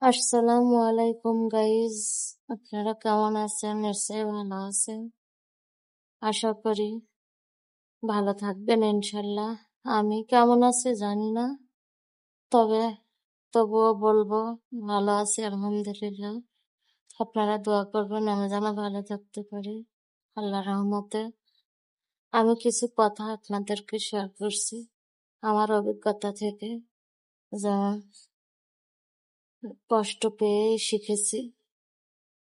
আসসালামু আলাইকুম গাইজ, আপনারা কেমন আছেন? নিশ্চয়ই ভালো আছেন। আশা করি ভালো থাকবেন ইনশাল্লাহ। আমি কেমন আছি জানি না, তবে তবুও বলবো ভালো আছি আলহামদুলিল্লাহ। আপনারা দোয়া করবেন আমি যেন ভালো থাকতে পারি আল্লাহ রহমতে। আমি কিছু কথা আপনাদেরকে শেয়ার করছি আমার অভিজ্ঞতা থেকে, যা কষ্ট পেয়ে শিখেছি,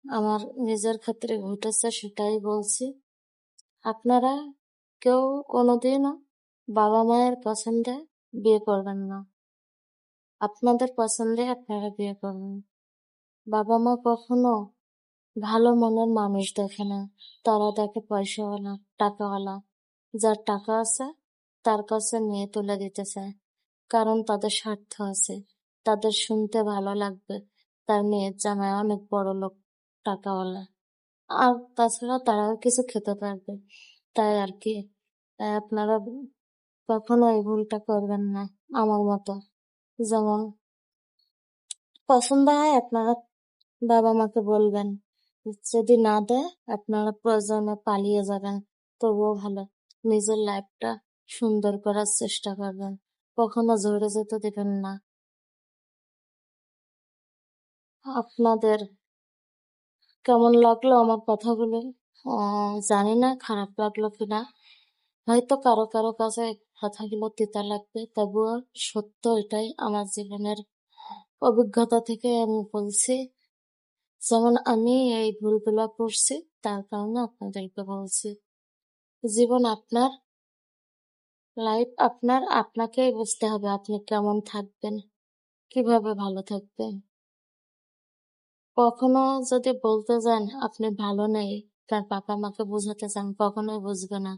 আমার নিজের ক্ষেত্রে ঘটেছে সেটাই বলছি। আপনারা কেউ কোনোদিনও বাবা মায়ের পছন্দে বিয়ে করবেন না। আপনাদের পছন্দে আপনারা বিয়ে করবেন। বাবা মা কখনো ভালো মনের মানুষ দেখে না, তারা দেখে পয়সাওয়ালা, টাকাওয়ালা। যার টাকা আছে তার কাছে মেয়ে তুলে দিতে চায়, কারণ তাদের স্বার্থ আছে, তাদের শুনতে ভালো লাগবে তার মেয়ের জামাই অনেক বড় লোক, টাকাওয়ালা। আর তাছাড়া তারাও কিছু খেতে পারবে, তাই আর কি। তাই আপনারা কখনো এই ভুলটা করবেন না আমার মতো। যেমন পছন্দ হয় আপনারা বাবা মাকে বলবেন, যদি না দেয় আপনারা প্রয়োজনে পালিয়ে যাবেন, তবুও ভালো। নিজের লাইফটা সুন্দর করার চেষ্টা করবেন, কখনো ঝরে যেতে দেবেন না। আপনাদের কেমন লাগলো আমার কথাগুলো? জানি না খারাপ লাগলো কিনা, হয়তো কারো কারো কাছে কথাগুলো তিতা লাগবে, তবুও সত্য এটাই, আমার জীবনের অভিজ্ঞতা থেকে আমি বলছি। যেমন আমি এই ভুলগুলো করছি, তার কারণে আপনাদেরকে বলছি। জীবন আপনার, লাইফ আপনার, আপনাকেই বুঝতে হবে আপনি কেমন থাকবেন, কিভাবে ভালো থাকবেন। কখনো যদি বলতে যান আপনি ভালো নেই, তার বাবা মাকে বোঝাতে চান, কখনোই বুঝবে না।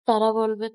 তারা বলবে